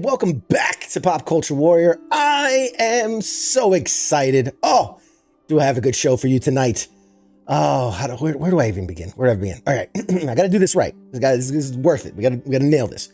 welcome back to Pop Culture Warrior. I am so excited. Oh, do I have a good show for you tonight? Oh, where do I even begin? Where do I begin? All right, I got to do this right. This is worth it. We got to nail this.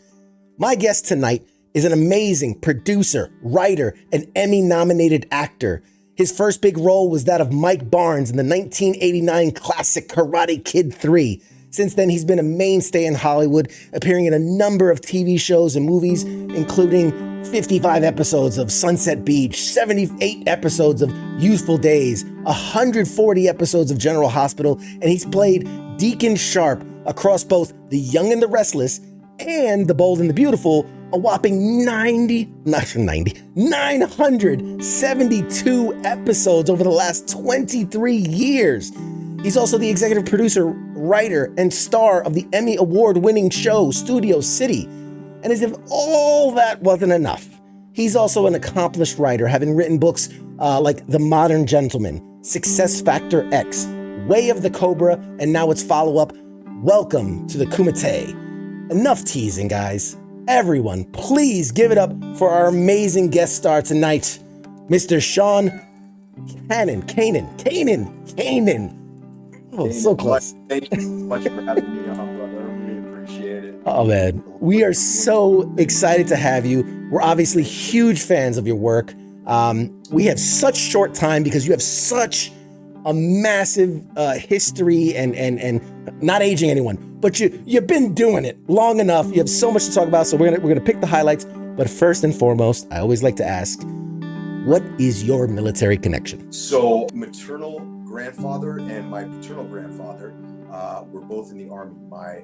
My guest tonight is an amazing producer, writer, and Emmy-nominated actor. His first big role was that of Mike Barnes in the 1989 classic Karate Kid 3. Since then, he's been a mainstay in Hollywood, appearing in a number of TV shows and movies, including 55 episodes of Sunset Beach, 78 episodes of Youthful Daze, 140 episodes of General Hospital, and he's played Deacon Sharpe across both The Young and the Restless and The Bold and the Beautiful, a whopping 972 episodes over the last 23 years. He's also the executive producer, writer, and star of the Emmy Award-winning show Studio City. And as if all that wasn't enough, he's also an accomplished writer, having written books like The Modern Gentleman, Success Factor X, Way of the Cobra, and now its follow-up, Welcome to the Kumite. Enough teasing, guys. Everyone, please give it up for our amazing guest star tonight, Mr. Sean Kanan. Oh, so close. Thank you so much for having me on, brother. I really appreciate it. Oh, man. We are so excited to have you. We're obviously huge fans of your work. We have such short time because you have such a massive history and not aging anyone, but you've been doing it long enough. You have so much to talk about, so we're gonna pick the highlights. But first and foremost, I always like to ask, what is your military connection? So, maternal grandfather and my paternal grandfather were both in the Army. My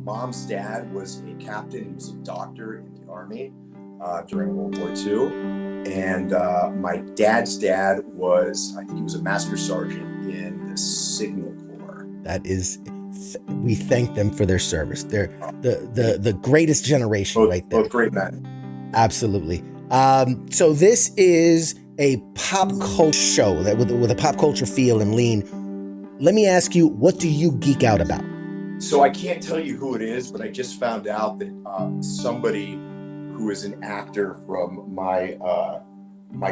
mom's dad was a captain. He was a doctor in the Army during World War II. And my dad's dad was, I think he was a master sergeant in the Signal Corps. That is, we thank them for their service. They're the greatest generation right there. Both great men. Absolutely. So this is a pop culture show that with a pop culture feel and lean. Let me ask you, what do you geek out about? So I can't tell you who it is, but I just found out that somebody who is an actor from my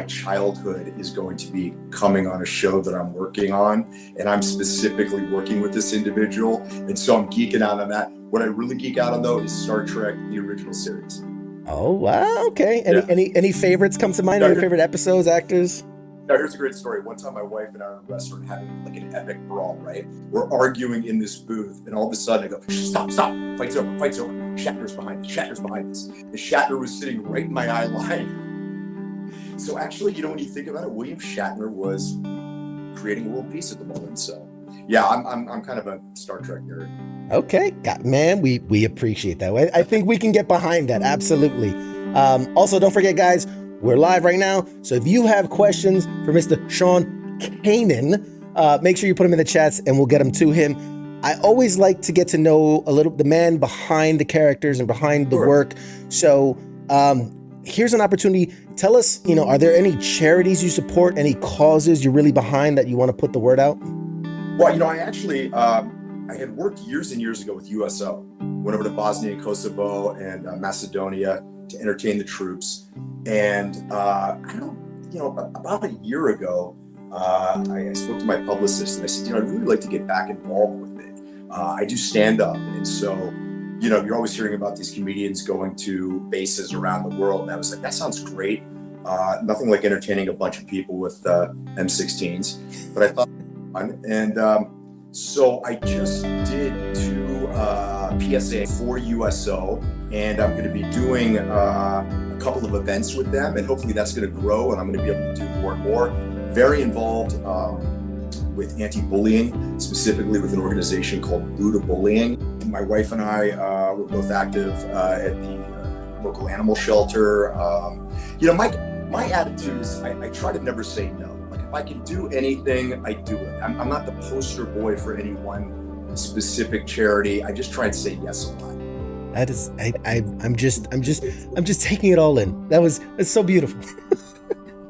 childhood is going to be coming on a show that I'm working on, and I'm specifically working with this individual, and so I'm geeking out on that. What I really geek out on though is Star Trek, the original series. Oh wow, okay. Any favorites come to mind? Any favorite episodes, actors? Now here's a great story. One time my wife and I were in a restaurant having like an epic brawl, right? We're arguing in this booth, and all of a sudden I go, stop, fight's over. Shatner's behind us. And Shatner was sitting right in my eye line. So actually, when you think about it, William Shatner was creating world peace at the moment. So yeah, I'm kind of a Star Trek nerd. Okay, man, we appreciate that. I think we can get behind that, absolutely. Also, don't forget, guys, we're live right now, so if you have questions for Mr. Sean Kanan, make sure you put them in the chats and we'll get them to him. I always like to get to know the man behind the characters and behind the work. So here's an opportunity. Tell us, are there any charities you support, any causes you're really behind that you want to put the word out? Well, I actually, I had worked years and years ago with USO. Went over to Bosnia and Kosovo and Macedonia to entertain the troops. And about a year ago, I spoke to my publicist and I said, I'd really like to get back involved with it. I do stand up. And so, you're always hearing about these comedians going to bases around the world. And I was like, that sounds great. Nothing like entertaining a bunch of people with M16s. But I thought, and so I just did 2 PSA for USO, and I'm going to be doing a couple of events with them, and hopefully that's going to grow, and I'm going to be able to do more and more. Very involved with anti-bullying, specifically with an organization called Buddha Bullying. My wife and I were both active at the local animal shelter. My attitude is I try to never say no. If I can do anything, I do it. I'm not the poster boy for any one specific charity. I just try and say yes a lot. That is, I'm just taking it all in. That's so beautiful.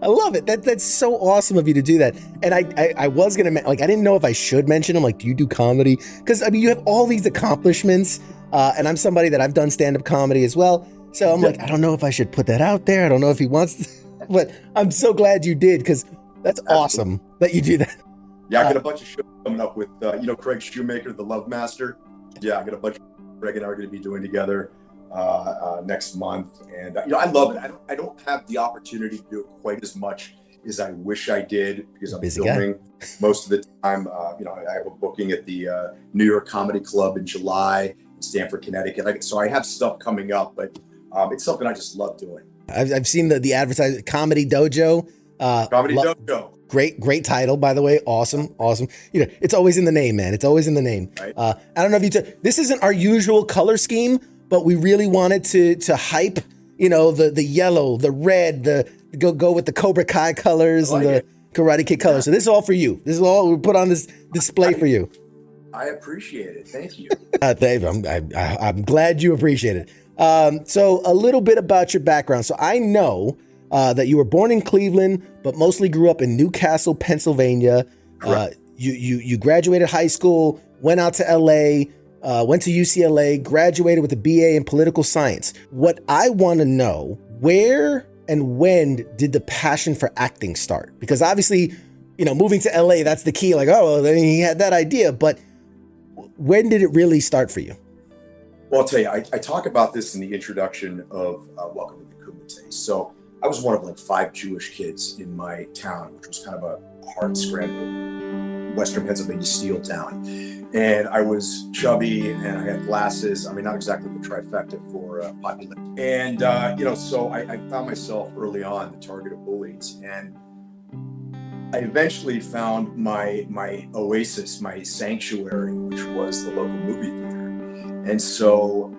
I love it. That's so awesome of you to do that. And I was gonna I didn't know if I should mention them. Do you do comedy? Because you have all these accomplishments, and I'm somebody that I've done stand-up comedy as well. So I'm like, I don't know if I should put that out there. I don't know if he wants to, but I'm so glad you did, because that's awesome that you do that. Yeah, I got a bunch of shows coming up with, Craig Shoemaker, the Love Master. Yeah, I got a bunch of Greg and I are going to be doing together next month. And, I love it. I don't have the opportunity to do it quite as much as I wish I did, because I'm Busy filming most of the time. I have a booking at the New York Comedy Club in July in Stamford, Connecticut. So I have stuff coming up, but it's something I just love doing. I've seen the advertisement, Comedy Dojo. Comedy Dojo. Great title, by the way. Awesome. It's always in the name, man. It's always in the name. Right. I don't know if this isn't our usual color scheme, but we really wanted to hype, the yellow, the red, go with the Cobra Kai colors and the Karate Kid colors. So this is all for you. This is all we put on this display for you. I appreciate it. Thank you. I'm glad you appreciate it. So a little bit about your background. So I know that you were born in Cleveland, but mostly grew up in Newcastle, Pennsylvania. You graduated high school, went out to LA, went to UCLA, graduated with a BA in political science. What I want to know, where and when did the passion for acting start? Because obviously, moving to LA, that's the key. Like, he had that idea, but when did it really start for you? Well, I'll tell you, I talk about this in the introduction of Welcome to the Kumite. So I was one of like 5 Jewish kids in my town, which was kind of a hard scrambled Western Pennsylvania steel town. And I was chubby and I had glasses. I mean, not exactly the trifecta for population. And, so I found myself early on the target of bullies. And I eventually found my oasis, my sanctuary, which was the local movie theater. And so,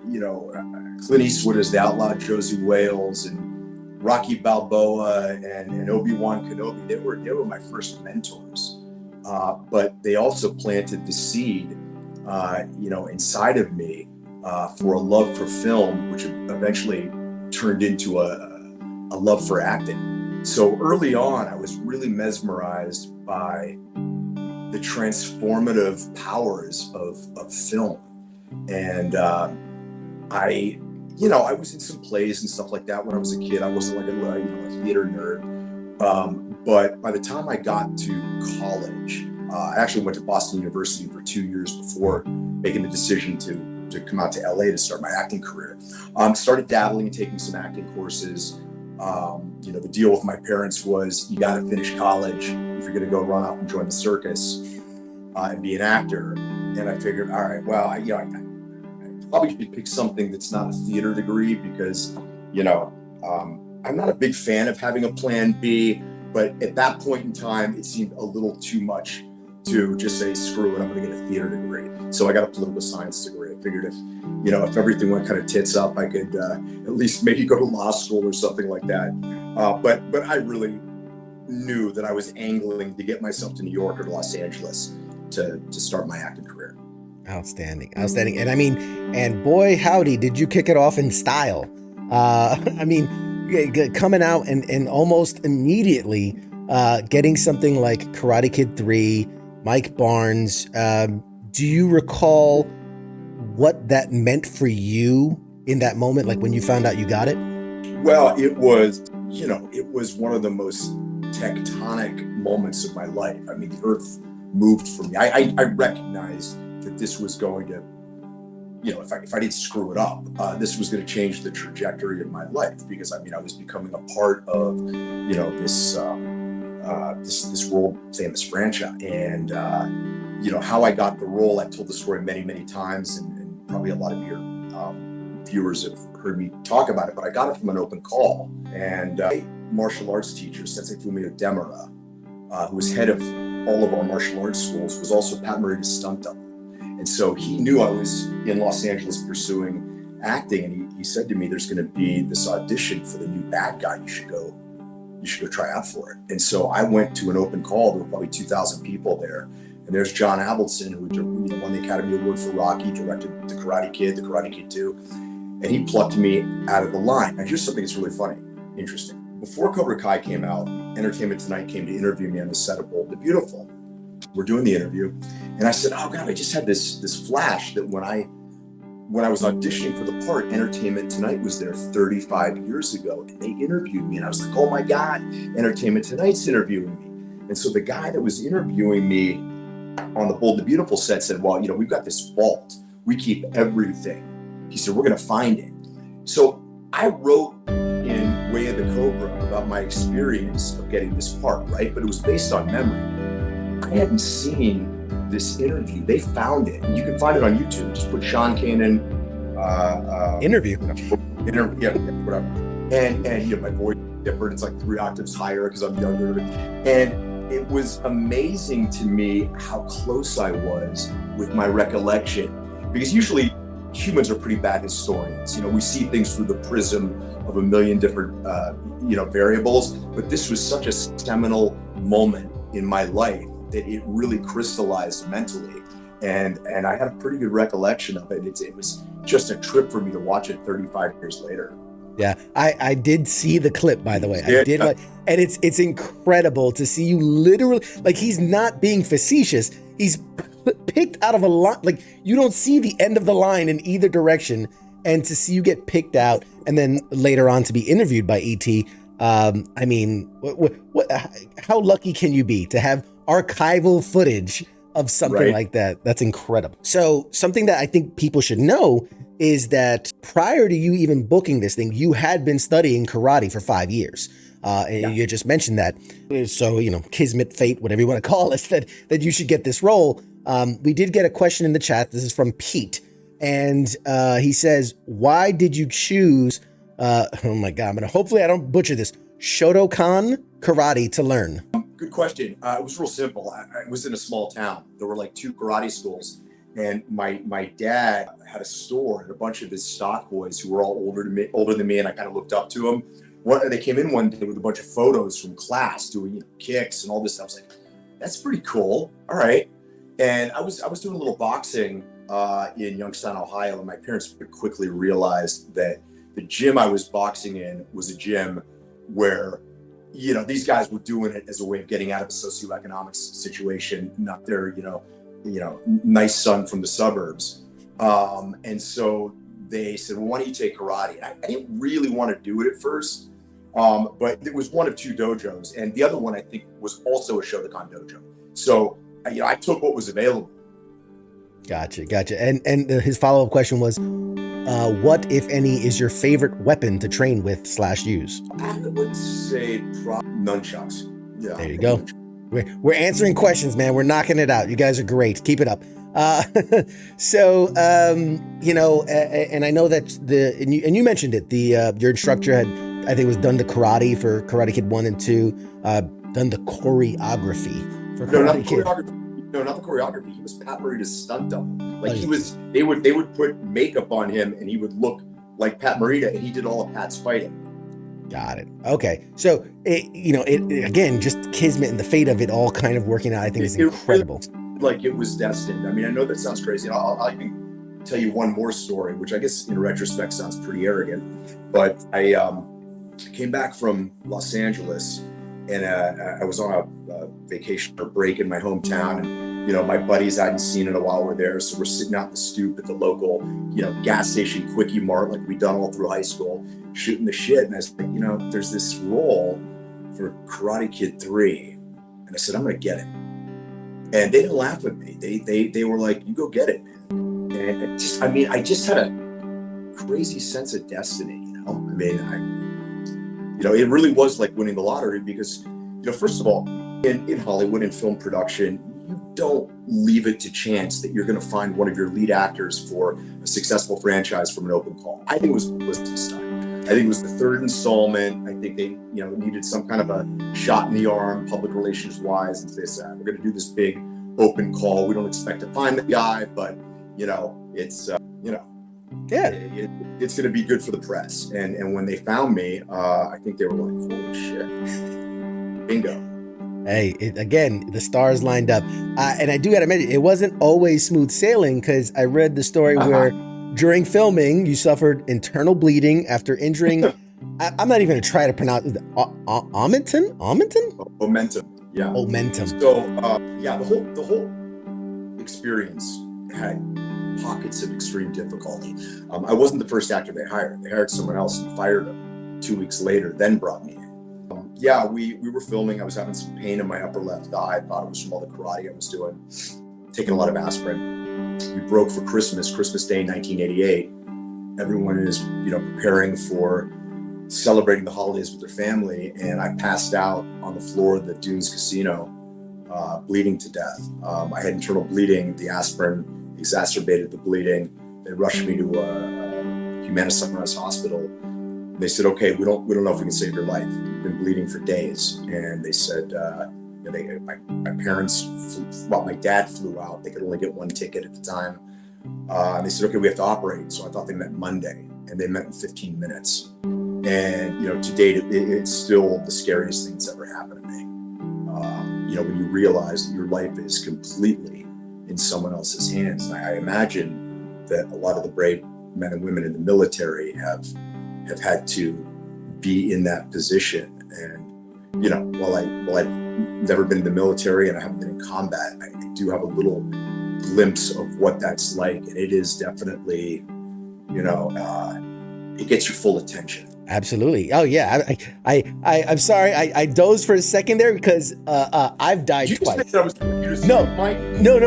Clint Eastwood as the outlaw Josie Wales and Rocky Balboa and Obi-Wan Kenobi, they were my first mentors. But they also planted the seed, inside of me for a love for film, which eventually turned into a love for acting. So early on, I was really mesmerized by the transformative powers of film. And I was in some plays and stuff like that when I was a kid. I wasn't like a theater nerd. But by the time I got to college, I actually went to Boston University for 2 years before making the decision to come out to LA to start my acting career. Started dabbling and taking some acting courses. The deal with my parents was you got to finish college if you're going to go run off and join the circus and be an actor. And I figured, all right, well, I probably should pick something that's not a theater degree because, I'm not a big fan of having a plan B, but at that point in time, it seemed a little too much to just say, screw it, I'm going to get a theater degree. So I got a political science degree. I figured if everything went kind of tits up, I could at least maybe go to law school or something like that. But I really knew that I was angling to get myself to New York or Los Angeles to start my acting career. Outstanding. And I mean, and boy, howdy, did you kick it off in style. Coming out and almost immediately getting something like Karate Kid 3, Mike Barnes. Do you recall what that meant for you in that moment, like when you found out you got it? Well, it was one of the most tectonic moments of my life. I mean, the earth moved for me. I recognized that this was going to, if I didn't screw it up, this was going to change the trajectory of my life because I was becoming a part of, this world famous franchise. And, how I got the role, I've told the story many, many times, and probably a lot of your viewers have heard me talk about it, but I got it from an open call. And martial arts teacher, Sensei Fumio Demura, who was head of all of our martial arts schools, was also Pat Morita's stunt double. And so he knew I was in Los Angeles pursuing acting, and he said to me, there's going to be this audition for the new bad guy. You should go try out for it. And so I went to an open call. There were probably 2,000 people there. And there's John Avildsen, who won the Academy Award for Rocky, directed The Karate Kid, The Karate Kid 2. And he plucked me out of the line. Now, here's something that's really funny, interesting. Before Cobra Kai came out, Entertainment Tonight came to interview me on the set of Bold and Beautiful. We're doing the interview. And I said, oh God, I just had this flash that when I when I was auditioning for the part, Entertainment Tonight was there 35 years ago, and they interviewed me, and I was like, oh my God, Entertainment Tonight's interviewing me. And so the guy that was interviewing me on the Bold and the Beautiful set said, well, we've got this vault. We keep everything. He said, we're going to find it. So I wrote in Way of the Cobra about my experience of getting this part, right? But it was based on memory. I hadn't seen this interview. They found it, and you can find it on YouTube. Just put Sean Kanan interview. Yeah, whatever. And my voice is different. It's like 3 octaves higher because I'm younger. And it was amazing to me how close I was with my recollection, because usually humans are pretty bad historians. We see things through the prism of a million different variables, but this was such a seminal moment in my life that it really crystallized mentally, and I had a pretty good recollection of it. It was just a trip for me to watch it 35 years later. Yeah, I did see the clip, by the way. I did, and it's incredible to see you literally, like, he's not being facetious. He's picked out of a line, like, you don't see the end of the line in either direction, and to see you get picked out and then later on to be interviewed by E.T. I mean, how lucky can you be to have archival footage of something like that? That's incredible. So something that I think people should know is that prior to you even booking this thing, you had been studying karate for 5 years. And you just mentioned that. So, kismet, fate, whatever you want to call it, that you should get this role. We did get a question in the chat. This is from Pete. And he says, why did you choose, oh my God, hopefully I don't butcher this, Shotokan karate to learn? Good question. It was real simple. I was in a small town. There were like 2 karate schools. And my dad had a store, and a bunch of his stock boys who were all older than me, and I kind of looked up to them. They came in one day with a bunch of photos from class doing kicks and all this stuff. I was like, that's pretty cool. All right. And I was doing a little boxing in Youngstown, Ohio, and my parents quickly realized that the gym I was boxing in was a gym where, these guys were doing it as a way of getting out of a socioeconomic situation, not their, nice son from the suburbs. And so they said, well, why don't you take karate? And I didn't really want to do it at first, but it was one of 2 dojos. And the other one, I think, was also a Shotokan dojo. So, I took what was available. Gotcha. And his follow-up question was, what, if any, is your favorite weapon to train with / use? I would say nunchucks. Yeah. There you go. We're answering questions, man. We're knocking it out. You guys are great. Keep it up. So, and I know that and you mentioned it, your instructor had, I think it was done the karate for Karate Kid 1 and 2, done the choreography for Karate Kid. No, not the choreography. He was Pat Morita's stunt double. Like they would put makeup on him and he would look like Pat Morita, and he did all of Pat's fighting. Got it. Okay. So, it again, just kismet and the fate of it all kind of working out, I think is incredible. Like it was destined. I mean, I know that sounds crazy. I'll even tell you one more story, which I guess in retrospect sounds pretty arrogant. But I came back from Los Angeles, and I was on a vacation or break in my hometown. And, my buddies I hadn't seen in a while were there. So we're sitting out the stoop at the local, gas station quickie mart, like we'd done all through high school, shooting the shit. And I was like, there's this role for Karate Kid 3. And I said, I'm going to get it. And they didn't laugh at me. They were like, you go get it, man. And I just had a crazy sense of destiny, it really was like winning the lottery because, first of all, in Hollywood, in film production, you don't leave it to chance that you're going to find one of your lead actors for a successful franchise from an open call. I think it was a stunt. I think it was the 3rd installment. I think they, needed some kind of a shot in the arm, public relations wise, and they said, we're going to do this big open call. We don't expect to find the guy, but it's it's going to be good for the press. And when they found me, I think they were like, holy shit, bingo. Hey, again, the stars lined up. And I do got to mention, it wasn't always smooth sailing, because I read the story where during filming, you suffered internal bleeding after injuring, I'm not even going to try to pronounce it, Omentum? Momentum. Yeah. Momentum. So, the whole experience had pockets of extreme difficulty. I wasn't the first actor they hired. They hired someone else and fired him 2 weeks later, then brought me in. Yeah, we were filming. I was having some pain in my upper left thigh. I thought it was from all the karate I was doing, taking a lot of aspirin. We broke for Christmas Day 1988. Everyone is, preparing for celebrating the holidays with their family, and I passed out on the floor of the Dunes Casino, bleeding to death. I had internal bleeding. The aspirin exacerbated the bleeding. They rushed me to Humana Sunrise Hospital. They said, "Okay, we don't know if we can save your life. You've been bleeding for days." And they said, my parents, my dad flew out. They could only get one ticket at the time. And they said, "Okay, we have to operate." So I thought they meant Monday, and they meant in 15 minutes. And, to date, it's still the scariest thing that's ever happened to me. When you realize that your life is completely in someone else's hands. And I imagine that a lot of the brave men and women in the military have had to be in that position. And, while I've never been in the military and I haven't been in combat, I do have a little glimpse of what that's like. And it is definitely, it gets your full attention. Absolutely. Oh yeah. I'm sorry. I dozed for a second there because I've died twice. No,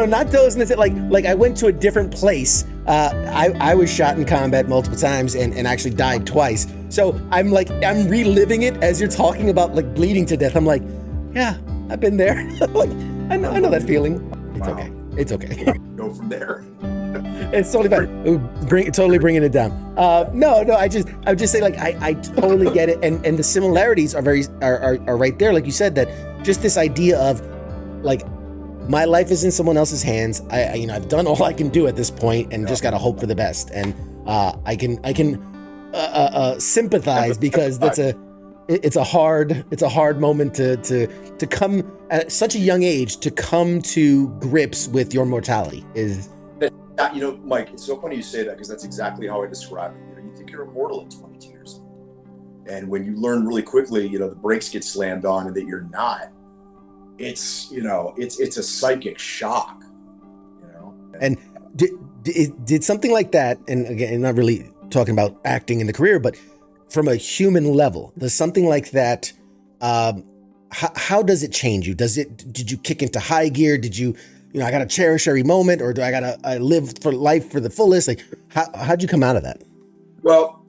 not dozing. Is it like I went to a different place. I was shot in combat multiple times and actually died twice. So I'm reliving it as you're talking about like bleeding to death. I'm like, yeah, I've been there. I know that feeling. It's Wow. okay. It's okay. Go from there. It's totally fine. Totally bringing it down. No. I would just say I totally get it, and the similarities are right there. Like you said, that just this idea of like my life is in someone else's hands. I've done all I can do at this point, and just gotta hope for the best. And I can sympathize because it's a hard moment to come at such a young age to come to grips with your mortality is. Mike, it's so funny you say that because that's exactly how I describe it. You think you're immortal at 22 years old. And when you learn really quickly, the brakes get slammed on and that you're not, it's a psychic shock, And did something like that, and again, not really talking about acting in the career, but from a human level, does something like that, how does it change you? Did you kick into high gear? Did you, I got to cherish every moment, or do I got to live for life for the fullest? Like, how'd you come out of that? Well,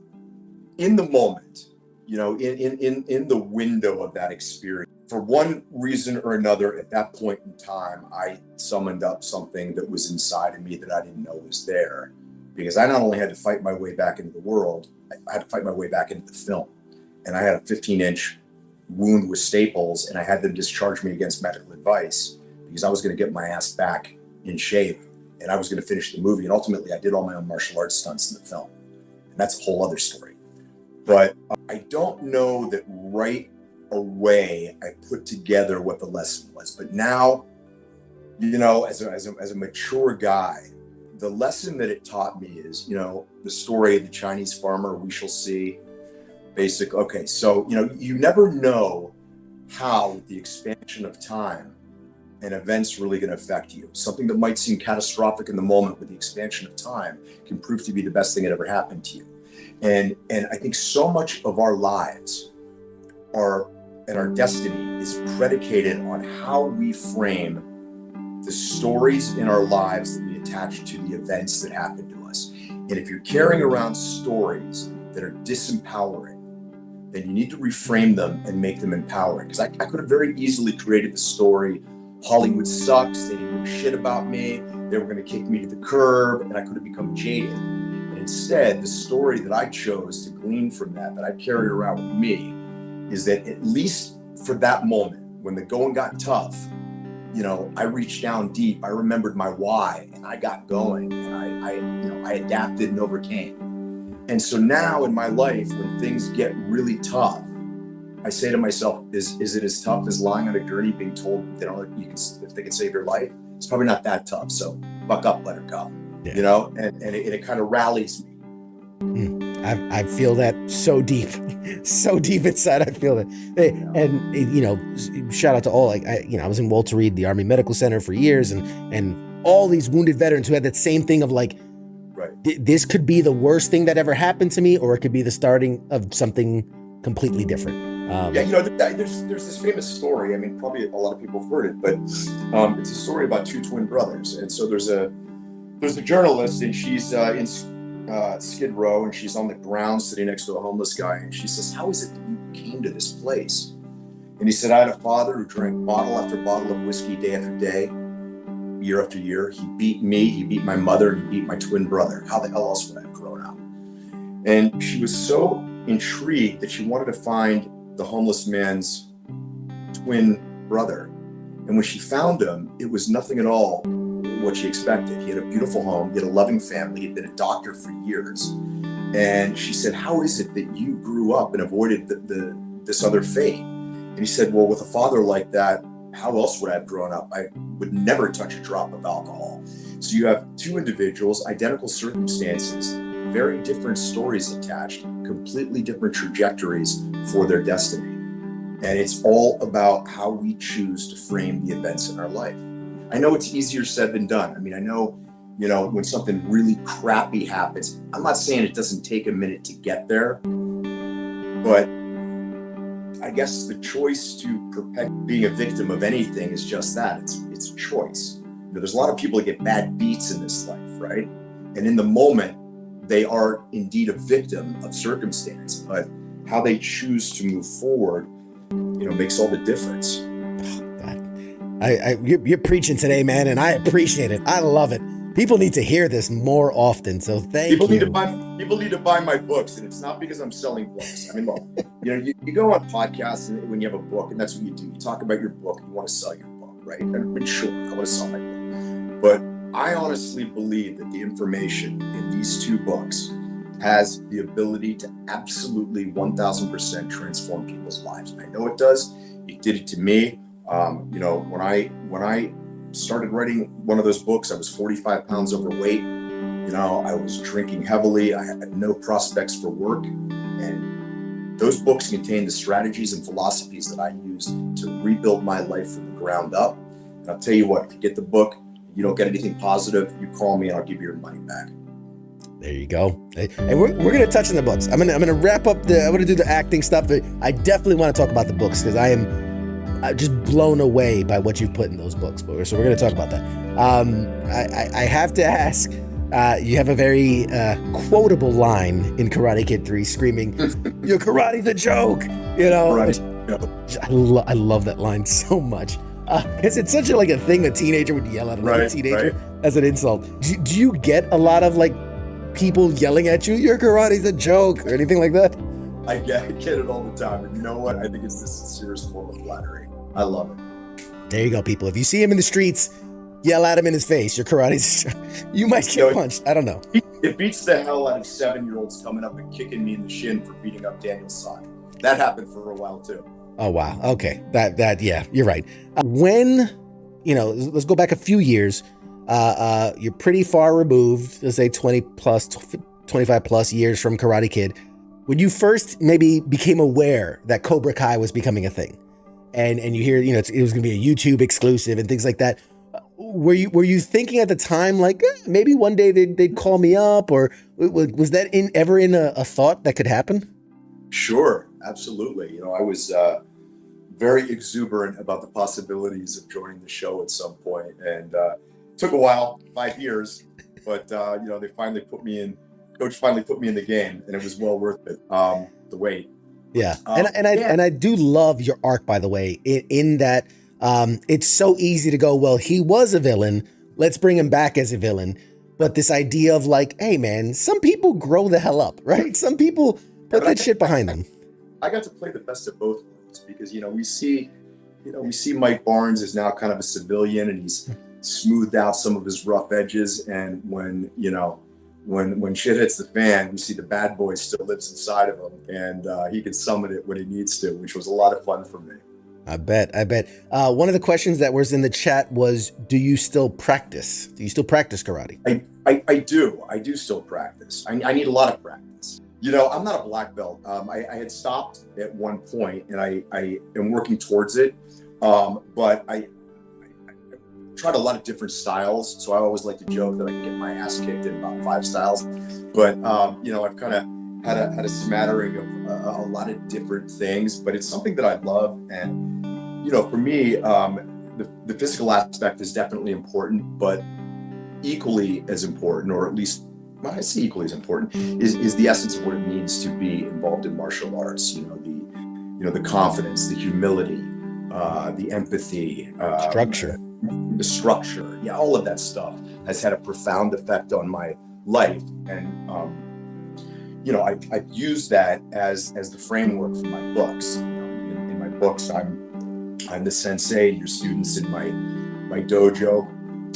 in the moment, in the window of that experience, for one reason or another, at that point in time, I summoned up something that was inside of me that I didn't know was there. Because I not only had to fight my way back into the world, I had to fight my way back into the film. And I had a 15-inch wound with staples, and I had them discharge me against medical advice because I was going to get my ass back in shape, and I was going to finish the movie. And ultimately, I did all my own martial arts stunts in the film. And that's a whole other story. But I don't know that right away I put together what the lesson was. But now, as a mature guy, the lesson that it taught me is, the story of the Chinese farmer, we shall see. Okay, so, you never know how, with the expansion of time, an event's really going to affect you. Something that might seem catastrophic in the moment with the expansion of time can prove to be the best thing that ever happened to you. And I think so much of our lives and our destiny is predicated on how we frame the stories in our lives that we attach to the events that happen to us. And if you're carrying around stories that are disempowering, then you need to reframe them and make them empowering. Because I could have very easily created the story, Hollywood sucks, they didn't give a shit about me, they were going to kick me to the curb, and I could have become jaded. And instead, the story that I chose to glean from that I carry around with me, is that at least for that moment, when the going got tough, I reached down deep, I remembered my why, and I got going, and I adapted and overcame. And so now in my life, when things get really tough, I say to myself, is it as tough as lying on a gurney being told if they can save your life? It's probably not that tough. So buck up, let her go. Yeah. And it kind of rallies me. I feel that so deep inside. I feel that. And shout out to all. I was in Walter Reed, the Army Medical Center for years, and all these wounded veterans who had that same thing of like, Right. This could be the worst thing that ever happened to me, or it could be the starting of something completely different. Yeah, you know, there's this famous story. I mean, probably a lot of people have heard it, but it's a story about two twin brothers. And so there's a journalist, and she's in Skid Row, and she's on the ground sitting next to a homeless guy, and she says, "How is it that you came to this place?" And he said, "I had a father who drank bottle after bottle of whiskey day after day, year after year. He beat me, he beat my mother, and he beat my twin brother. How the hell else would I have grown up?" And she was so intrigued that she wanted to find the homeless man's twin brother. And when she found him, it was nothing at all what she expected. He had a beautiful home, he had a loving family, he'd been a doctor for years. And she said, "How is it that you grew up and avoided this other fate?" And he said, "Well, with a father like that, how else would I have grown up? I would never touch a drop of alcohol." So you have two individuals, identical circumstances, very different stories attached, completely different trajectories for their destiny. And it's all about how we choose to frame the events in our life. I know it's easier said than done. I mean, I know, you know, when something really crappy happens, I'm not saying it doesn't take a minute to get there, but I guess the choice to perpetuate being a victim of anything is just that. It's a choice. You know, there's a lot of people that get bad beats in this life, right? And in the moment, they are indeed a victim of circumstance, but how they choose to move forward, you know, makes all the difference. You're preaching today, man, and I appreciate it. I love it. People need to hear this more often, so thank you. People need to buy my books, and it's not because I'm selling books. I mean, look, you know, you go on podcasts and when you have a book, and that's what you do. You talk about your book, and you want to sell your book, right? And sure, I want to sell my book, but I honestly believe that the information in these two books has the ability to absolutely 1000% transform people's lives. And I know it does. It did it to me. You know, when I started writing one of those books, I was 45 pounds overweight. You know, I was drinking heavily. I had no prospects for work. And those books contain the strategies and philosophies that I used to rebuild my life from the ground up. And I'll tell you what, if you get the book, you don't get anything positive, you call me and I'll give you your money back. There you go. And we're going to touch on the books. I'm going to wrap up I'm going to do the acting stuff, but I definitely want to talk about the books because I am just blown away by what you've put in those books. So we're going to talk about that. I have to ask, you have a very quotable line in Karate Kid 3 screaming, "Your karate's a joke," you know? Right. I love that line so much. Because it's such a thing a teenager would yell at another teenager as an insult. Do you get a lot of people yelling at you, "Your karate's a joke," or anything like that? I get it all the time. And you know what? I think it's the sincerest form of flattery. I love it. There you go, people. If you see him in the streets, yell at him in his face, "Your karate's a joke." You might get punched. I don't know. It beats the hell out of 7-year-olds coming up and kicking me in the shin for beating up Daniel's son. That happened for a while too. Oh, wow. Okay. That, yeah, you're right. When, let's go back a few years. You're pretty far removed, let's say 25 plus years from Karate Kid. When you first maybe became aware that Cobra Kai was becoming a thing and you hear, it was going to be a YouTube exclusive and things like that. Were you thinking at the time, maybe one day they'd call me up, or was that ever in a thought that could happen? Sure. Absolutely. I was very exuberant about the possibilities of joining the show at some point, and it took a while, 5 years, but they finally put me in. Coach finally put me in the game, and it was well worth it. The wait. Yeah, and I do love your arc, by the way, in that it's so easy to go, well, he was a villain, let's bring him back as a villain, but this idea of hey man, some people grow the hell up, right? Some people put that shit behind them. I got to play the best of both worlds because we see Mike Barnes is now kind of a civilian, and he's smoothed out some of his rough edges, and when shit hits the fan, we see the bad boy still lives inside of him, and he can summon it when he needs to, which was a lot of fun for me. I bet. One of the questions that was in the chat was, do you still practice? Do you still practice karate? I do still practice. I need a lot of practice. I'm not a black belt. I had stopped at one point, and I am working towards it. But tried a lot of different styles. So I always like to joke that I can get my ass kicked in about 5 styles. But, you know, I've kind of had a smattering of a lot of different things, but it's something that I love. And, you know, for me, the physical aspect is definitely important, but equally as important, or at least I say equally as important, is the essence of what it means to be involved in martial arts. You know, the confidence, the humility, the empathy, the structure. Yeah, all of that stuff has had a profound effect on my life. And, you know, I've used that as the framework for my books. You know, in my books, I'm the sensei, your students in my dojo,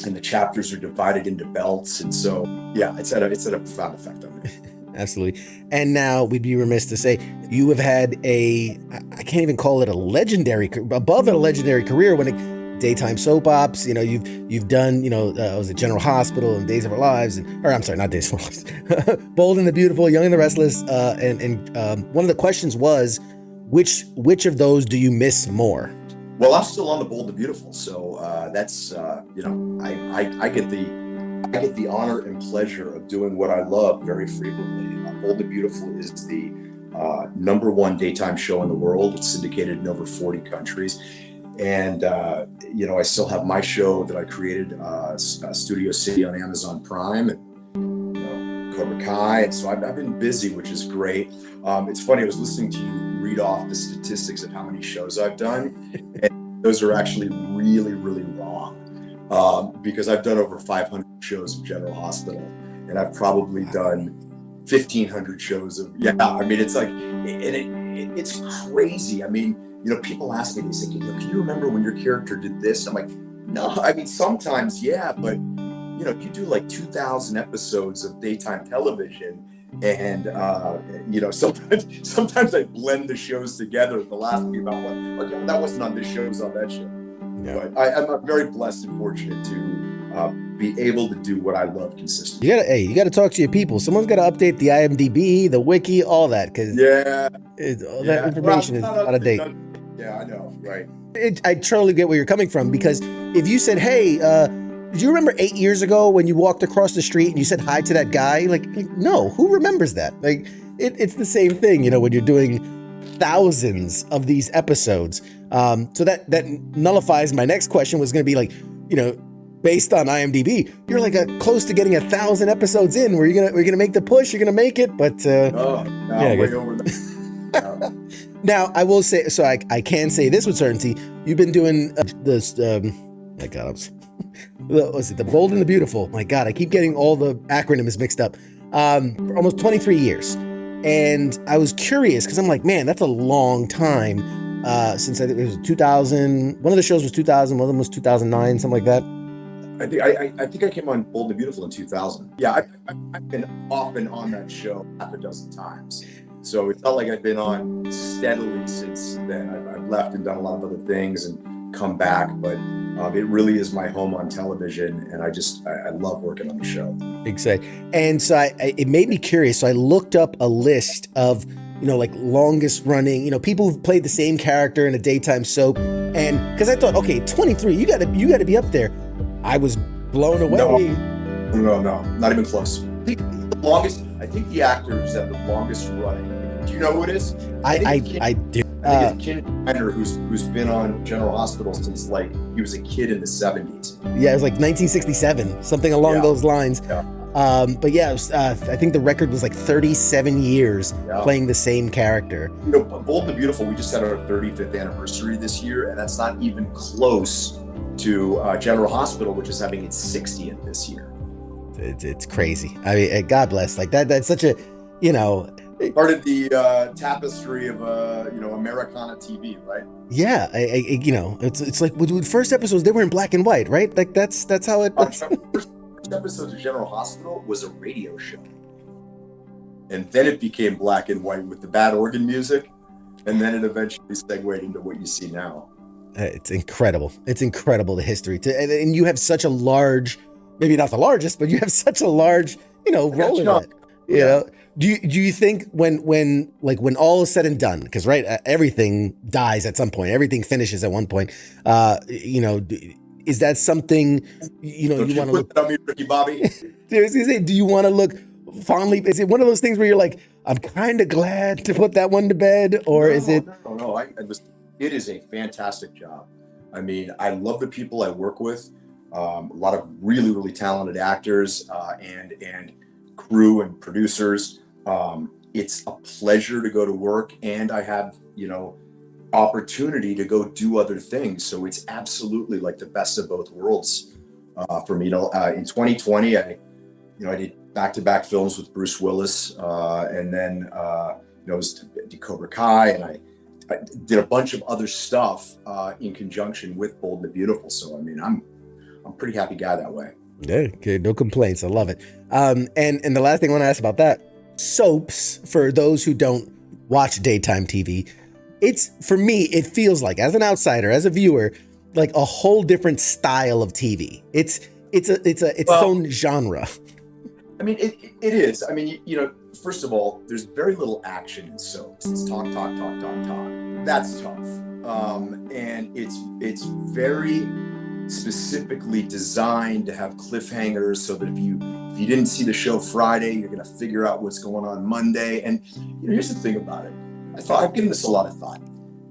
and the chapters are divided into belts. And so, yeah, it's had a profound effect on me. Absolutely. And now we'd be remiss to say you have had I can't even call it above a legendary career when it daytime soap ops. You know, you've done, you know, was it General Hospital and Days of Our Lives, or I'm sorry, not Days of Our Lives, Bold and the Beautiful, Young and the Restless. And one of the questions was, which of those do you miss more? Well, I'm still on the Bold and the Beautiful, so that's you know, I get the honor and pleasure of doing what I love very frequently. Bold and Beautiful is the #1 daytime show in the world. It's syndicated in over 40 countries. And, you know, I still have my show that I created, Studio City on Amazon Prime, and, you know, Cobra Kai. And so I've been busy, which is great. It's funny, I was listening to you read off the statistics of how many shows I've done. And those are actually really, really wrong. Because I've done over 500 shows of General Hospital, and I've probably done 1,500 shows of, I mean, it's like, it's crazy. I mean, you know, people ask me, they say, can you remember when your character did this? I'm like, no, I mean, sometimes, yeah, but, you know, you do like 2,000 episodes of daytime television, and, you know, sometimes I blend the shows together. They'll ask me about okay, that wasn't on this show, it was on that show. Yeah. But I'm very blessed and fortunate to be able to do what I love consistently. You gotta talk to your people. Someone's got to update the IMDb, the wiki, all that, because all that information is out of date. Yeah, I know, right? I totally get where you're coming from, because if you said, hey, do you remember 8 years ago when you walked across the street and you said hi to that guy? Like no, who remembers that? Like it's the same thing, you know, when you're doing thousands of these episodes. So that nullifies my next question, was going to be like, you know, based on IMDb, you're like close to getting 1,000 episodes in. We're gonna make the push. You're gonna make it, but way over there. Now I will say, so I can say this with certainty. You've been doing this. My God, was it the Bold and the Beautiful? My God, I keep getting all the acronyms mixed up. For almost 23 years, and I was curious because I'm like, man, that's a long time. Since I think it was 2000. One of the shows was 2000. One of them was 2009, something like that. I think I came on Bold and Beautiful in 2000. Yeah, I've been off and on that show half a dozen times. So it's not like I've been on steadily since then. I've left and done a lot of other things and come back, but it really is my home on television, and I love working on the show. Exactly. And so it made me curious. So I looked up a list of, you know, like longest running, you know, people who've played the same character in a daytime soap, and because I thought, okay, 23, you gotta be up there. I was blown away. No, not even close. I think the actor who's at the longest running. Do you know who it is? I do. I think it's Kanan, who's been on General Hospital since like he was a kid in the 70s. Yeah, it was like 1967, something along those lines. Yeah. But yeah, it was, I think the record was like 37 years playing the same character. You know, Bold and Beautiful, we just had our 35th anniversary this year, and that's not even close to General Hospital, which is having its 60th this year. It's crazy. I mean, God bless. Like that's such a, you know, part of the tapestry of you know, Americana TV, right? Yeah, you know, it's like with first episodes, they were in black and white, right? Like that's how it. First episodes of General Hospital was a radio show, and then it became black and white with the bad organ music, and then it eventually segued into what you see now. It's incredible. It's incredible, the history. And you have such a large, maybe not the largest, but you have such a large, you know, role in it. You know, do you think when all is said and done, because right, everything dies at some point, everything finishes at one point. You know, is that something, you Don't want to put look? that on me, Ricky Bobby. I was gonna say, do you want to look fondly? Is it one of those things where you're like, I'm kind of glad to put that one to bed, or is it? No. It is a fantastic job. I mean, I love the people I work with. A lot of really, really talented actors and crew and producers. It's a pleasure to go to work, and I have, opportunity to go do other things. So it's absolutely like the best of both worlds for me. In 2020, I did back-to-back films with Bruce Willis, and then I did Cobra Kai, and I did a bunch of other stuff in conjunction with Bold and the Beautiful. So I mean, I'm a pretty happy guy that way. Yeah, okay, no complaints. I love it. And the last thing I want to ask about that, soaps, for those who don't watch daytime TV, for me, it feels like, as an outsider, as a viewer, like a whole different style of TV. It's its own genre. I mean, it is. I mean, first of all, there's very little action in soaps. It's talk. That's tough. And it's very specifically designed to have cliffhangers so that if you didn't see the show Friday, you're going to figure out what's going on Monday. And here's the thing about it. I've given this a lot of thought.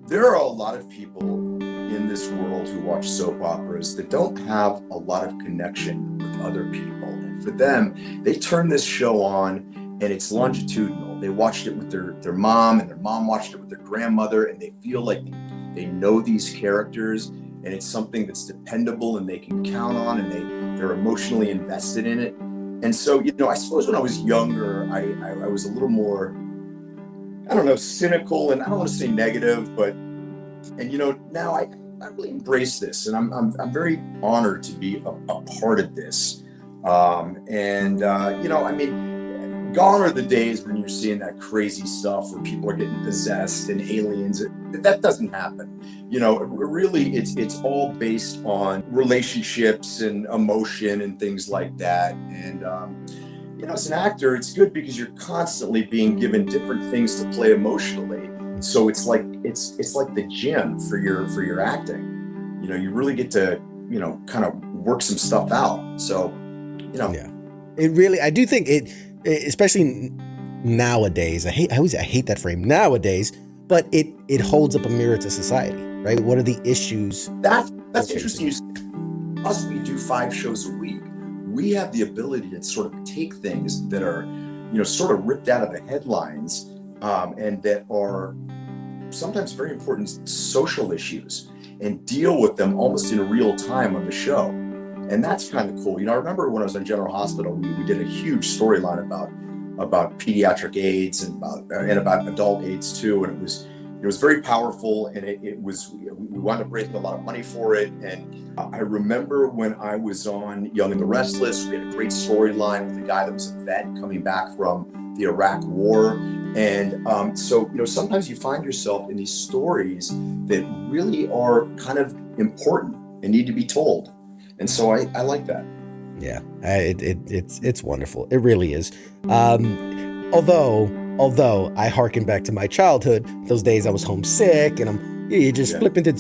There are a lot of people in this world who watch soap operas that don't have a lot of connection with other people. And for them, they turn this show on and it's longitudinal. They watched it with their mom, and their mom watched it with their grandmother, and they feel like they know these characters, and it's something that's dependable and they can count on, and they're emotionally invested in it. And so, I suppose when I was younger, I was a little more, I don't know, cynical, and I don't want to say negative, now I really embrace this, and I'm very honored to be a part of this. I mean, gone are the days when you're seeing that crazy stuff where people are getting possessed and aliens. That doesn't happen. Really, it's all based on relationships and emotion and things like that. And as an actor, it's good because you're constantly being given different things to play emotionally. So it's like the gym for your acting. You really get to kind of work some stuff out. So yeah, it really, I do think it, especially nowadays. I hate that frame, nowadays, but it holds up a mirror to society, right? What are the issues? That's interesting. Us, we do 5 shows a week. We have the ability to sort of take things that are, sort of ripped out of the headlines, and that are sometimes very important social issues, and deal with them almost in real time on the show. And that's kind of cool. I remember when I was in General Hospital, we did a huge storyline about pediatric AIDS and about adult AIDS too. And it was very powerful, and we wound up raising a lot of money for it. And I remember when I was on Young and the Restless, we had a great storyline with a guy that was a vet coming back from the Iraq War. And so sometimes you find yourself in these stories that really are kind of important and need to be told. And so I like that. Yeah, it's wonderful. It really is. Although I hearken back to my childhood, those days I was homesick, and you just flip into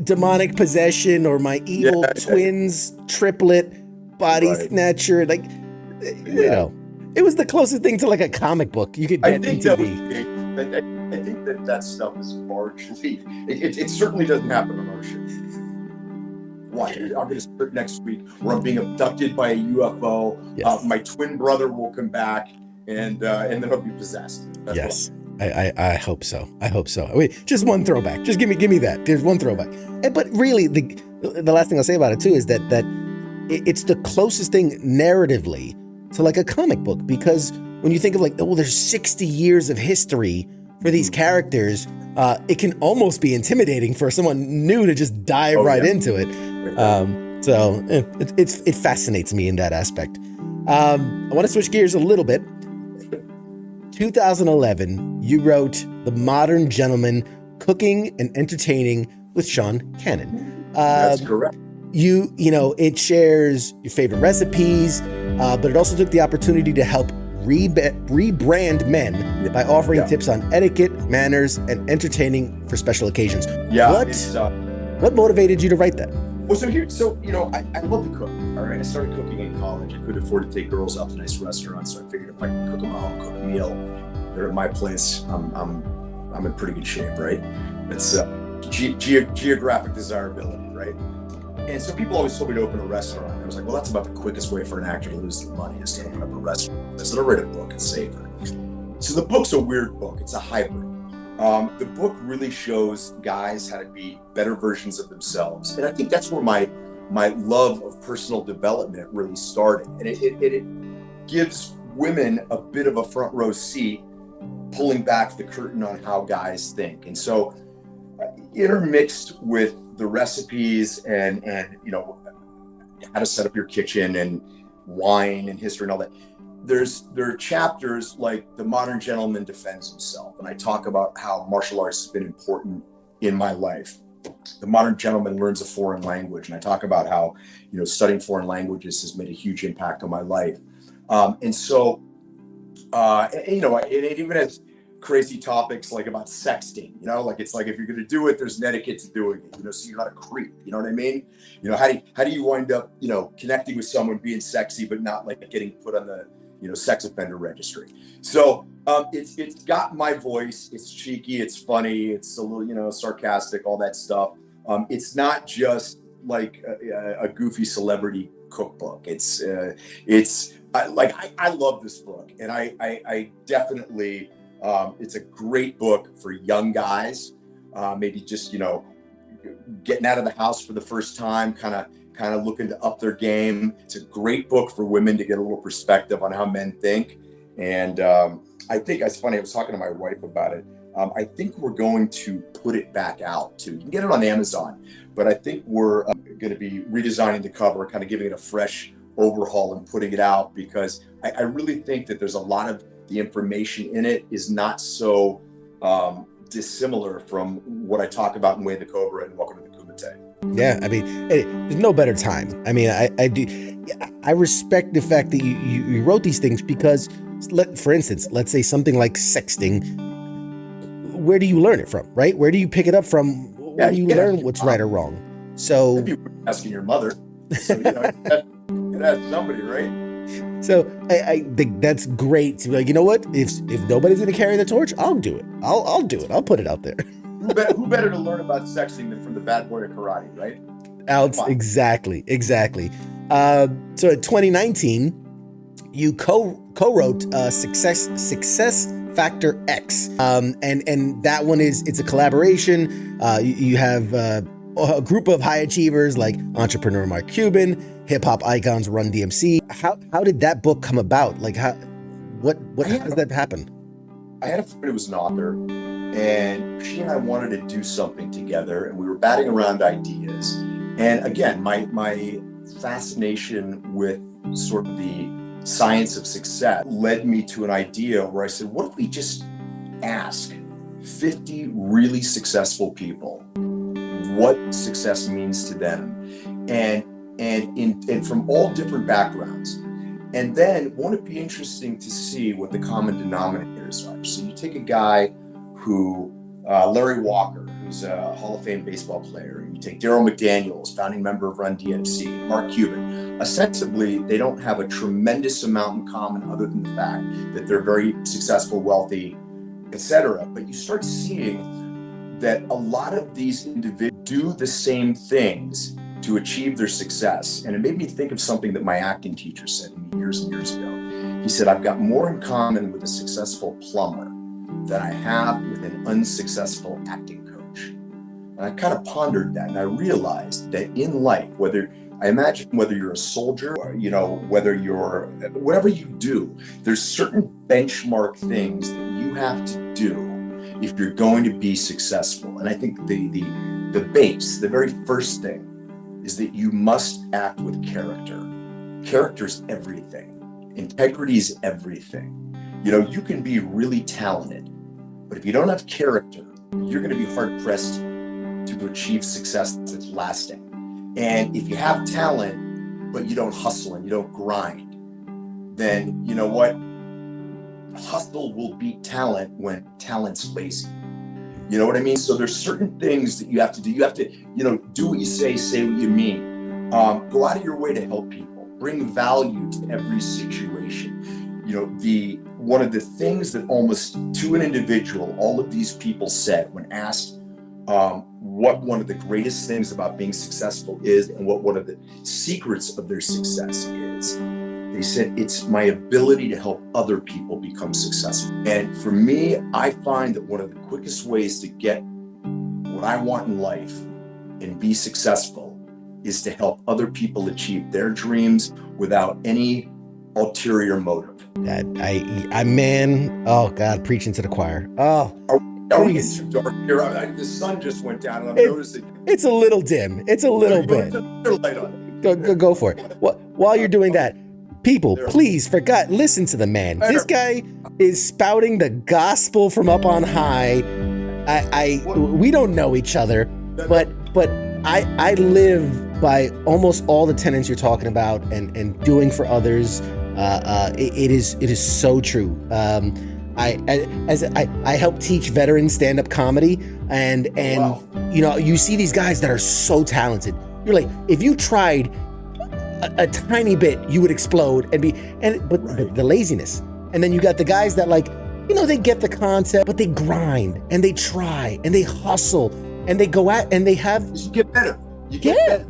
demonic possession, or my evil twins triplet body snatcher. Like, it was the closest thing to like a comic book you could get in TV. I think that stuff is largely. It certainly doesn't happen on our show. Watch it. I'm going to start next week where I'm being abducted by a UFO. Yes. My twin brother will come back, and then he'll be possessed. That's yes, I hope so. I hope so. Wait, just one throwback. Just give me that. There's one throwback. But really, the last thing I'll say about it too is that it's the closest thing narratively to like a comic book, because when you think of like, there's 60 years of history for these characters, it can almost be intimidating for someone new to just dive into it. So it fascinates me in that aspect. I want to switch gears a little bit. 2011, you wrote The Modern Gentleman, Cooking and Entertaining with Sean Kanan. That's correct. It shares your favorite recipes, but it also took the opportunity to help rebrand men by offering tips on etiquette, manners, and entertaining for special occasions. Yeah, What motivated you to write that? Well, I love to cook. All right, I started cooking in college. I couldn't afford to take girls out to nice restaurants, so I figured if I could cook them a home cooked meal, they're at my place. I'm in pretty good shape, right? It's geographic desirability, right? And so people always told me to open a restaurant. I was like, well, that's about the quickest way for an actor to lose their money is to open up a restaurant. I said, I'll write a book. It's safer. So the book's a weird book. It's a hybrid. The book really shows guys how to be better versions of themselves. And I think that's where my love of personal development really started. And it gives women a bit of a front row seat, pulling back the curtain on how guys think. And so intermixed with the recipes and how to set up your kitchen and wine and history and all that, there are chapters like The Modern Gentleman Defends Himself, and I talk about how martial arts has been important in my life. The Modern Gentleman Learns a Foreign Language, and I talk about how studying foreign languages has made a huge impact on my life. It even has crazy topics like about sexting, like it's like if you're going to do it, there's an etiquette to doing it, so you're not a creep, you know what I mean? How do you wind up, connecting with someone, being sexy, but not like getting put on the, sex offender registry. So it's got my voice. It's cheeky. It's funny. It's a little, sarcastic, all that stuff. It's not just like a goofy celebrity cookbook. I love this book, and I definitely, it's a great book for young guys, maybe just, getting out of the house for the first time, kind of looking to up their game. It's a great book for women to get a little perspective on how men think. And I think it's funny, I was talking to my wife about it. I think we're going to put it back out too. You can get it on Amazon, but I think we're going to be redesigning the cover, kind of giving it a fresh overhaul and putting it out, because I really think that there's a lot of the information in it is not so dissimilar from what I talk about in Way of the Cobra and Welcome to the Kumite. Yeah, I mean, hey, there's no better time. I mean, I respect the fact that you wrote these things because, for instance, let's say something like sexting. Where do you learn it from, right? Where do you pick it up from? Where do you learn what's right or wrong? So if you were asking your mother, so, you ask somebody, right? So I think that's great to be like, you know what? If nobody's going to carry the torch, I'll do it. I'll do it. I'll put it out there. Who better to learn about sexting than from the bad boy of karate, right? Exactly. So in 2019, you co-wrote Success Factor X, and that one it's a collaboration. You have a group of high achievers like entrepreneur Mark Cuban, hip hop icons Run DMC. How did that book come about? Like how does that happen? I had a friend who was an author, and she and I wanted to do something together, and we were batting around ideas. And again, my fascination with sort of the science of success led me to an idea where I said, what if we just ask 50 really successful people what success means to them, and from all different backgrounds. And then won't it be interesting to see what the common denominators are? So you take a guy who, Larry Walker, who's a Hall of Fame baseball player, and you take Daryl McDaniels, founding member of Run DMC, Mark Cuban. Ostensibly, they don't have a tremendous amount in common other than the fact that they're very successful, wealthy, etc. But you start seeing that a lot of these individuals do the same things to achieve their success. And it made me think of something that my acting teacher said to me years and years ago. He said, I've got more in common with a successful plumber than I have with an unsuccessful acting coach. And I kind of pondered that, and I realized that in life, whether you're a soldier, or, whether you're, whatever you do, there's certain benchmark things that you have to do if you're going to be successful. And I think the base, the very first thing, is that you must act with character. Character's everything. Integrity is everything. You can be really talented, but if you don't have character, you're going to be hard pressed to achieve success that's lasting. And if you have talent, but you don't hustle and you don't grind, then you know what? Hustle will beat talent when talent's lazy. You know what I mean? So there's certain things that you have to do. You have to, do what you say what you mean. Go out of your way to help people. Bring value to every situation. One of the things that almost to an individual, all of these people said when asked what one of the greatest things about being successful is and what one of the secrets of their success is, they said, it's my ability to help other people become successful. And for me, I find that one of the quickest ways to get what I want in life and be successful is to help other people achieve their dreams without any ulterior motive. Oh God, preaching to the choir. Oh, are we getting too dark here? The sun just went down, and I'm noticing it's a little dim. It's a little bit. Light on. Go for it. While you're doing that, people, please, for God, listen to the man. This guy is spouting the gospel from up on high. We don't know each other, but I live by almost all the tenets you're talking about and doing for others. It is so true. I help teach veterans stand-up comedy, and wow. You see these guys that are so talented. You're like, if you tried a tiny bit, you would explode but the laziness. And then you got the guys that they get the concept, but they grind and they try and they hustle and they go out and they have. You get better. You get better.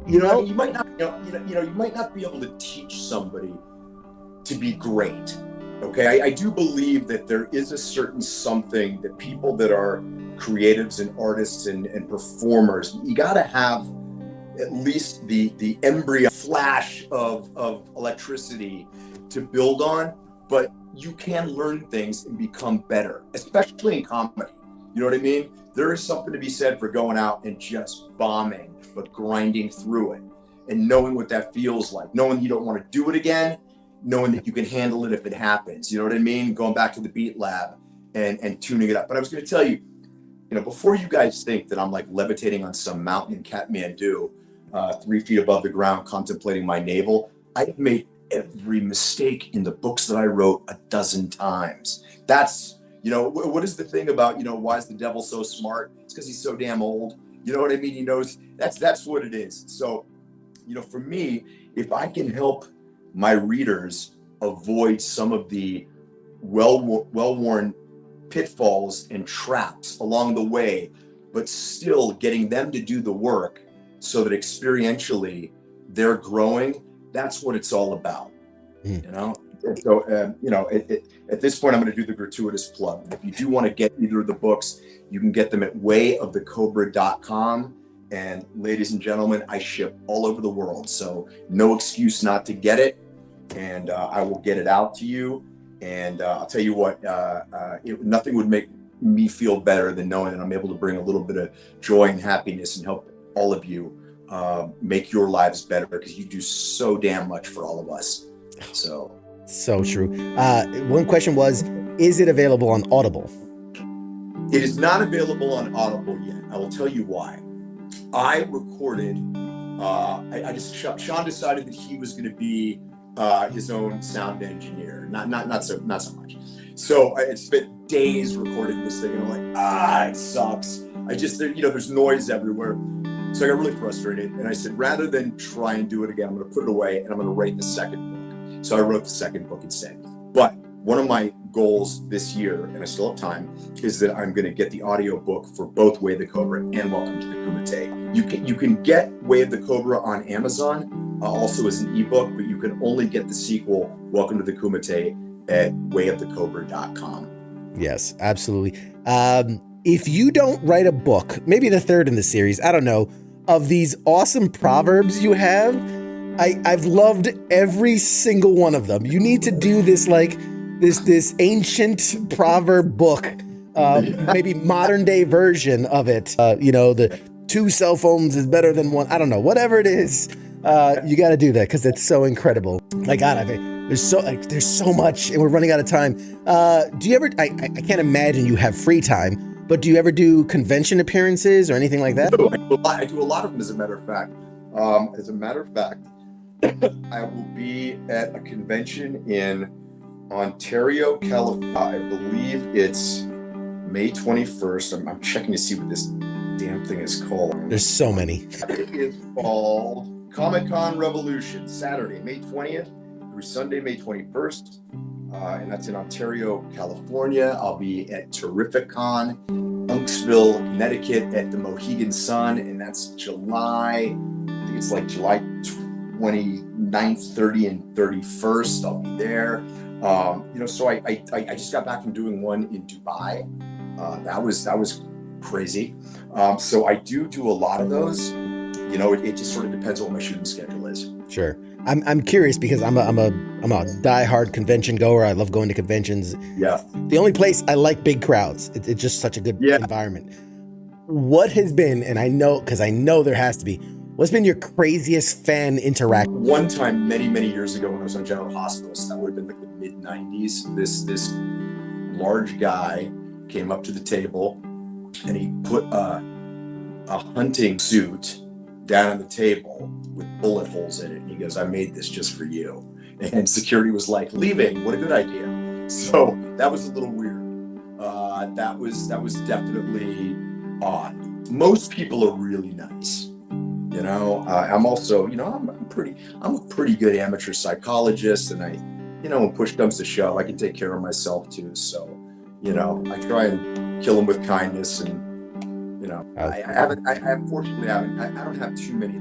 You might not. You might not be able to teach somebody to be great. Okay, I do believe that there is a certain something that people that are creatives and artists and performers, you got to have at least the embryo flash of electricity to build on, but you can learn things and become better, especially in comedy. You know what I mean? There is something to be said for going out and just bombing, but grinding through it and knowing what that feels like, knowing you don't want to do it again, knowing that you can handle it if it happens. You know what I mean? Going back to the beat lab and tuning it up. But I was going to tell you, before you guys think that I'm like levitating on some mountain in Kathmandu, 3 feet above the ground, contemplating my navel, I've made every mistake in the books that I wrote 12 times. That's, what is the thing about, why is the devil so smart? It's because he's so damn old. You know what I mean? He knows that's what it is. So, for me, if I can help my readers avoid some of the well-worn pitfalls and traps along the way, but still getting them to do the work so that experientially they're growing, that's what it's all about. So at this point I'm going to do the gratuitous plug. If you do want to get either of the books, you can get them at wayofthecobra.com. And ladies and gentlemen, I ship all over the world, so no excuse not to get it. And I will get it out to you. And I'll tell you what, nothing would make me feel better than knowing that I'm able to bring a little bit of joy and happiness and help all of you make your lives better, because you do so damn much for all of us. So true. One question was, is it available on Audible? It is not available on Audible yet. I will tell you why. I recorded, Sean decided that he was going to be his own sound engineer. Not so much. So I spent days recording this thing, and I'm like, it sucks. There's noise everywhere. So I got really frustrated, and I said, rather than try and do it again, I'm going to put it away and I'm going to write the second book. So I wrote the second book instead. But one of my goals this year, and I still have time, is that I'm going to get the audio book for both Way of the Cobra and Welcome to the Kumite. You can get Way of the Cobra on Amazon, also as an ebook, but you can only get the sequel, Welcome to the Kumite, at wayofthecobra.com. Yes, absolutely. If you don't write a book, maybe the third in the series, I don't know, of these awesome proverbs you have, I've loved every single one of them. You need to do this this ancient proverb book, maybe modern day version of it. The 2 cell phones is better than 1. I don't know, whatever it is. You got to do that because it's so incredible. My God, there's so much, and we're running out of time. Do you ever? I can't imagine you have free time, but do you ever do convention appearances or anything like that? I do a lot of them, as a matter of fact. I will be at a convention in Ontario, California. I believe it's May 21st. I'm checking to see what this damn thing is called. There's so many. It is called Comic-Con Revolution, Saturday, May 20th through Sunday, May 21st. And that's in Ontario, California. I'll be at Terrificon, Unksville, Connecticut at the Mohegan Sun, and that's July, I think it's like July 29th, 30, and 31st. I'll be there. So I just got back from doing one in Dubai. That was crazy. So I do a lot of those. It just sort of depends on what my shooting schedule is. Sure. I'm curious because I'm a diehard convention goer. I love going to conventions. Yeah. The only place I like big crowds. It's just such a good environment. What has been, and I know there has to be, what's been your craziest fan interaction? One time, many years ago, when I was on General Hospital, so that would have been like the mid '90s. This large guy came up to the table, and he put a hunting suit down on the table with bullet holes in it. And he goes, "I made this just for you." And security was like, "Leaving, what a good idea." So that was a little weird. That was definitely odd. Most people are really nice. I'm also, I'm a pretty good amateur psychologist, and when push comes to shove, I can take care of myself too. So, I try and kill them with kindness, and I don't have too many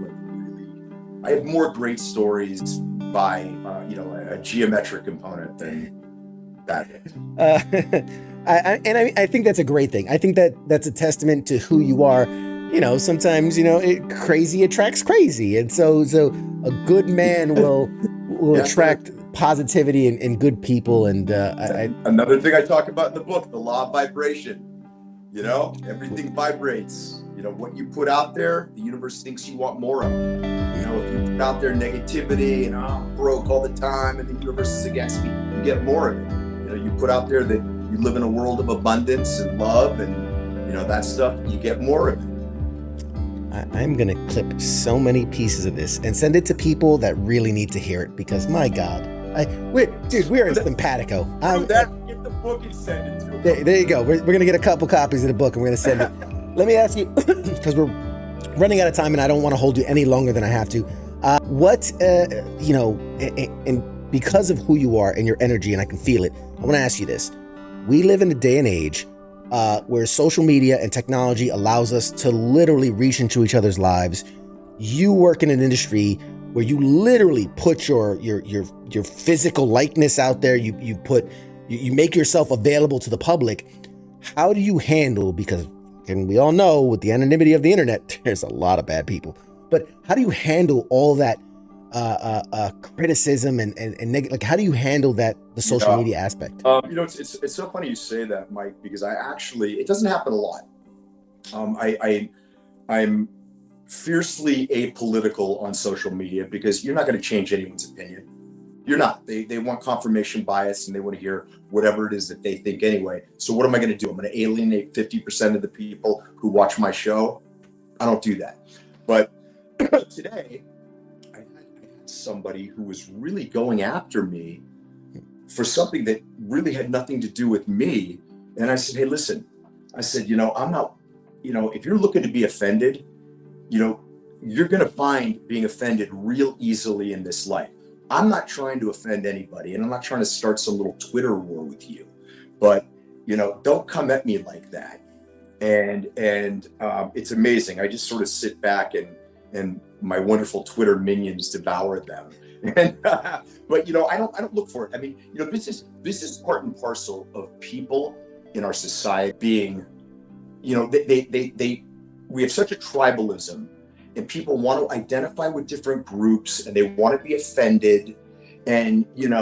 I have more great stories by a geometric component than that. I think that's a great thing. I think that's a testament to who you are. Sometimes crazy attracts crazy, and so a good man will attract positivity and good people. And another thing I talk about in the book, the law of vibration. Everything vibrates. What you put out there, the universe thinks you want more of it. If you put out there negativity and I'm broke all the time and the universe is against me, you get more of it. You put out there that you live in a world of abundance and love and that stuff, you get more of it. I'm going to clip so many pieces of this and send it to people that really need to hear it, because my God, we're in simpatico. Get the book and send it to them. There you go. We're going to get a couple copies of the book and we're going to send it. Let me ask you, because we're running out of time and I don't want to hold you any longer than I have to. And because of who you are and your energy, and I can feel it, I want to ask you this. We live in a day and age where social media and technology allows us to literally reach into each other's lives. You work in an industry where you literally put your physical likeness out there. You make yourself available to the public. How do you handle, because, and we all know with the anonymity of the internet, there's a lot of bad people, but how do you handle all that criticism and how do you handle the social media aspect? It's so funny you say that, Mike, because it doesn't happen a lot. I'm fiercely apolitical on social media because you're not going to change anyone's opinion. You're not. They want confirmation bias and they want to hear whatever it is that they think anyway. So what am I going to do? I'm going to alienate 50% of the people who watch my show? I don't do that. But today, I had somebody who was really going after me for something that really had nothing to do with me. And I said, hey, listen, I said, I'm not, if you're looking to be offended, you're going to find being offended real easily in this life. I'm not trying to offend anybody, and I'm not trying to start some little Twitter war with you, but don't come at me like that. And it's amazing. I just sort of sit back and my wonderful Twitter minions devour them. And, but I don't look for it. I mean, this is part and parcel of people in our society being, we have such a tribalism. And people want to identify with different groups and they want to be offended. And, being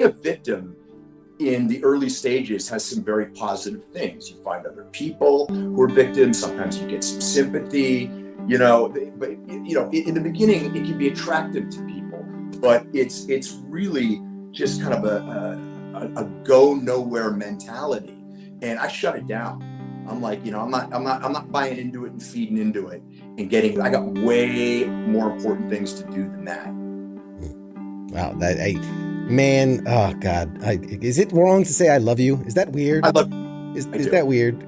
a victim in the early stages has some very positive things. You find other people who are victims. Sometimes you get some sympathy, but, in the beginning, it can be attractive to people, but it's really just kind of a go nowhere mentality. And I shut it down. I'm like, I'm not buying into it and feeding into it and I got way more important things to do than that. Wow. Oh God. Is it wrong to say I love you? Is that weird? I love Is that weird?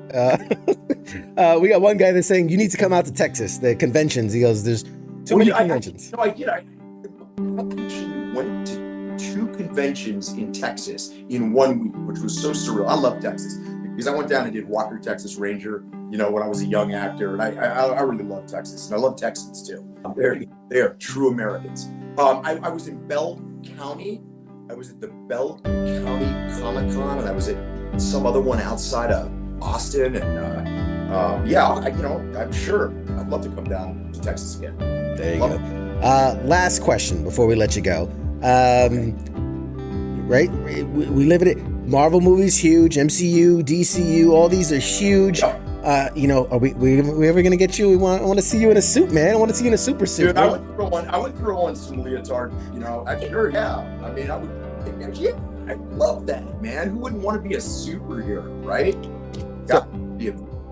We got one guy that's saying you need to come out to Texas, the conventions. He goes, there's too many conventions. I did. I actually went to 2 conventions in Texas in 1 week, which was so surreal. I love Texas because I went down and did Walker, Texas Ranger, when I was a young actor, and I really love Texas, and I love Texans too. They're true Americans. I was in Bell County. I was at the Bell County Comic-Con, and I was at some other one outside of Austin, and I'm sure I'd love to come down to Texas again. There you go. Last question before we let you go. Right? We live in it. Marvel movies, huge. MCU, DCU, all these are huge. Yeah. Are we ever gonna get you? I want to see you in a suit, man. I want to see you in a super suit. Dude, I would throw on some leotard. Sure, yeah. I mean, I love that, man. Who wouldn't want to be a superhero, right?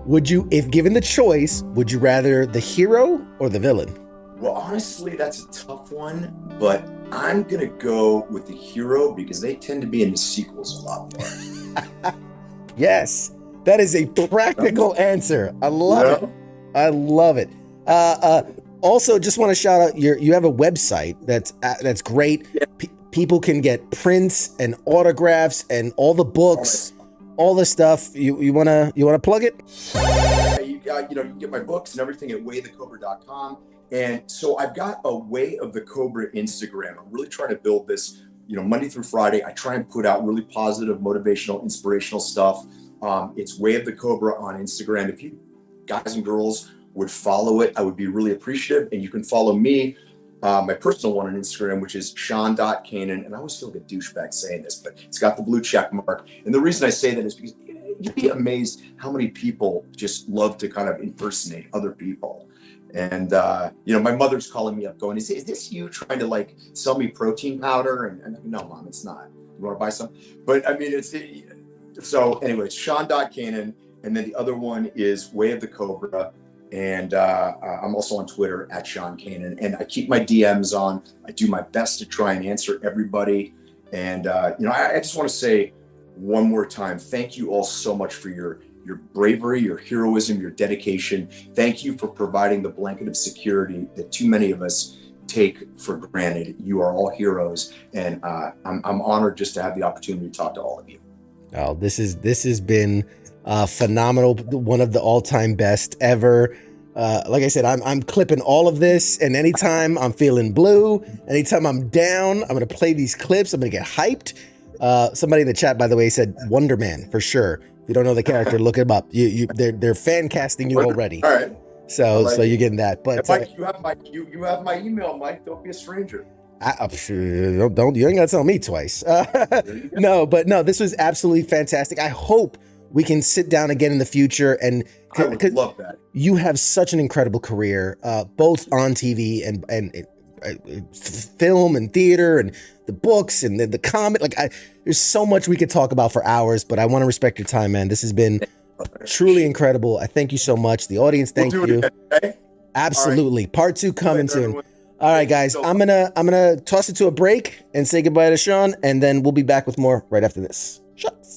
Would you, if given the choice, would you rather the hero or the villain? Well, honestly, that's a tough one, but I'm gonna go with the hero because they tend to be in the sequels a lot more. Yes. That is a practical answer. I love it. I love it. Also, just want to shout out you have a website that's great. Yeah. People can get prints and autographs and all the books, all the stuff. You wanna plug it? You can get my books and everything at wayofthecobra.com. And so I've got a Way of the Cobra Instagram. I'm really trying to build this. Monday through Friday, I try and put out really positive, motivational, inspirational stuff. It's Way of the Cobra on Instagram. If you guys and girls would follow it, I would be really appreciative. And you can follow me, my personal one on Instagram, which is Sean.Kanan. And I always feel like a douchebag saying this, but it's got the blue check mark. And the reason I say that is because you'd be amazed how many people just love to kind of impersonate other people. And, my mother's calling me up going, is this you trying to sell me protein powder? And no, Mom, it's not. You want to buy some? But I mean, so anyway, it's Sean.Kanan, and then the other one is Way of the Cobra, and I'm also on Twitter at Sean Kanan, and I keep my DMs on. I do my best to try and answer everybody, and I just want to say one more time, thank you all so much for your bravery, your heroism, your dedication. Thank you for providing the blanket of security that too many of us take for granted. You are all heroes, and I'm honored just to have the opportunity to talk to all of you. Oh, this has been phenomenal. One of the all-time best ever. Like I said, I'm clipping all of this, and anytime I'm feeling blue, anytime I'm down, I'm gonna play these clips. I'm gonna get hyped. Somebody in the chat, by the way, said Wonder Man for sure. If you don't know the character, look him up. They're fan casting you already. All right. So you're getting that. But Mike, you have my email, Mike. Don't be a stranger. Don't you ain't gotta tell me twice. No, this was absolutely fantastic. I hope we can sit down again in the future, and I would love that. You have such an incredible career, both on TV and film and theater and the books and the comic. There's so much we could talk about for hours, but I want to respect your time, man. This has been truly incredible. I thank you so much. The audience, thank you. Again, okay? Absolutely. Right. Part 2 coming soon. Everyone. All right, guys, I'm gonna toss it to a break and say goodbye to Sean, and then we'll be back with more right after this. Shots.